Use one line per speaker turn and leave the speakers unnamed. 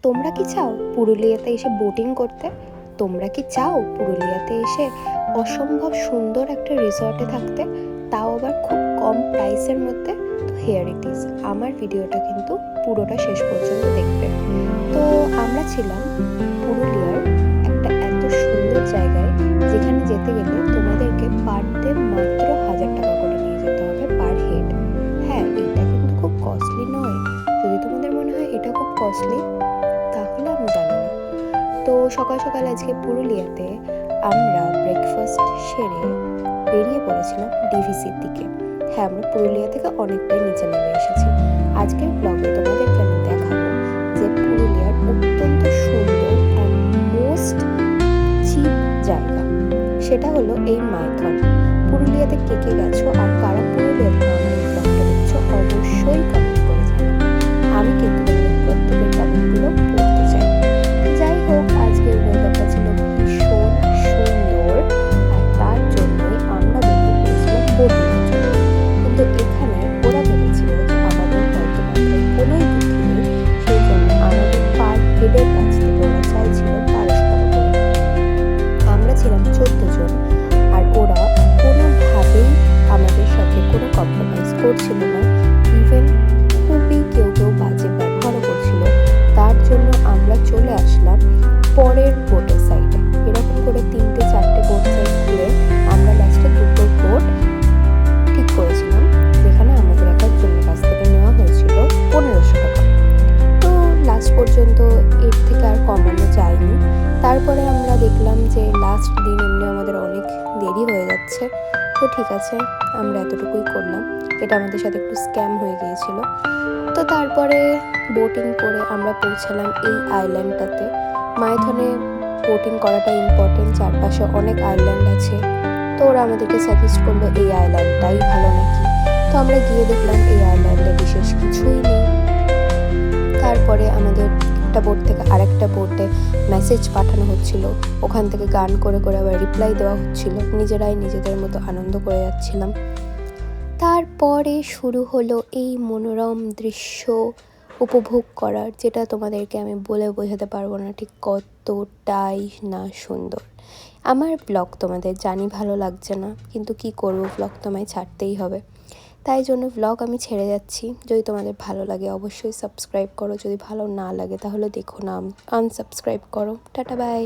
তোমরা কি চাও পুরুলিয়াতে এসে বোটিং করতে? তোমরা কি চাও পুরুলিয়াতে এসে অসম্ভব সুন্দর একটা রিসর্টে থাকতে, তাও আবার খুব কম প্রাইসের মধ্যে? তো হেয়ার ইট ইজ, আমার ভিডিওটা কিন্তু পুরোটা শেষ পর্যন্ত দেখবে। তো আমরা ছিলাম পুরুলিয়ার একটা এত সুন্দর জায়গায়, যেখানে যেতে গেলে তোমাদেরকে পার ডে মাত্র 1000 টাকা করে নিয়ে যেতে হবে পার হেড। হ্যাঁ, এটা কিন্তু খুব কস্টলি নয়। যদি তোমাদের মনে হয় এটা খুব কস্টলি, তাহলে আমি জানি না। তো সকাল সকাল আজকে পুরুলিয়াতে আমরা ব্রেকফাস্ট সেরে বেরিয়ে পড়েছিলাম ডিভিসির দিকে। হ্যাঁ, আমরা পুরুলিয়া থেকে অনেকটাই নিচে নেমে এসেছি। আজকের ব্লগে তোমাদেরকে আমি দেখাবো যে পুরুলিয়ার অত্যন্ত সুন্দর অ্যান্ড মোস্ট চিপ জায়গা, সেটা হলো এই মাইথন। পুরুলিয়াতে কে কে গেছো আর কারা পুরুলিয়াতে আমার এই ব্লগটা দেখছো, অবশ্যই কমেন্ট করে জানাবে। আমি কিন্তু তোমাদের প্রত্যেকের কমেন্টগুলো পড়তে চাই। যাই হোক, আজকের ওয়েদারটা ছিল ভীষণ সুন্দর, আর তার জন্যই আমরা বেরিয়ে পড়েছিলাম বোটিংয়ের জন্য। কিন্তু এখানে ওরা ভেবেছিল যে আমাদের হয়তো মাথায় কোনোই বুদ্ধি নেই, সেই জন্য আমাদের পার হেডের কাছ থেকে ওরা চাইছিল 1200 টাকা করে। আমরা ছিলাম 14 জন, আর ওরা কোনোভাবেই আমাদের সাথে কোনো কম্প্রোমাইজ করছিল না। ইভেন খুবই কেউ কেউ বাজে ব্যবহারও করছিল। তার জন্য আমরা চলে আসলাম পরের বোটের সাইডে। এরকম করে 3-4টে বোট সাইড ঘুরে আমরা লাস্টে 2টো বোট ঠিক করেছিলাম, যেখানে আমাদের এক একজনের কাছ থেকে নেওয়া হয়েছিল 1500 টাকা। তো লাস্ট পর্যন্ত এর থেকে আর কমানো যায়নি। তারপরে আমরা দেখলাম যে লাস্ট দিন এমনি আমাদের অনেক দেরি হয়ে যাচ্ছে, তো ঠিক আছে, আমরা এতটুকুই করলাম। এটা আমাদের সাথে একটু স্ক্যাম হয়ে গিয়েছিল। তো তারপরে বোটিং করে আমরা পৌঁছালাম এই আইল্যান্ডটাতে। মাইথনে বোটিং করাটা ইম্পর্টেন্ট, চারপাশে অনেক আইল্যান্ড আছে। তো ওরা আমাদেরকে সাজেস্ট করলো এই আইল্যান্ডটাই ভালো নাকি। তো আমরা গিয়ে দেখলাম এই আইল্যান্ডে বিশেষ কিছুই নেই। তারপরে আমাদের একটা বোট থেকে আরেকটা বোটে মেসেজ পাঠানো হচ্ছিল, ওখান থেকে গান করে করে আবার রিপ্লাই দেওয়া হচ্ছিল। নিজেরাই নিজেদের মতো আনন্দ করে যাচ্ছিলাম। তারপরে শুরু হলো এই মনোরম দৃশ্য উপভোগ করার, যেটা তোমাদেরকে আমি বলে বোঝাতে পারবো না ঠিক কতটাই না সুন্দর। আমার ব্লগ তোমাদের জানি ভালো লাগছে না, কিন্তু কি করব, ব্লগ তোমায় ছাড়তেই হবে। তাই জন্য ব্লগ আমি ছেড়ে যাচ্ছি। যদি তোমাদের ভালো লাগে অবশ্যই সাবস্ক্রাইব করো, যদি ভালো না লাগে তাহলে দেখো না, আনসাবস্ক্রাইব করো। Tata, by.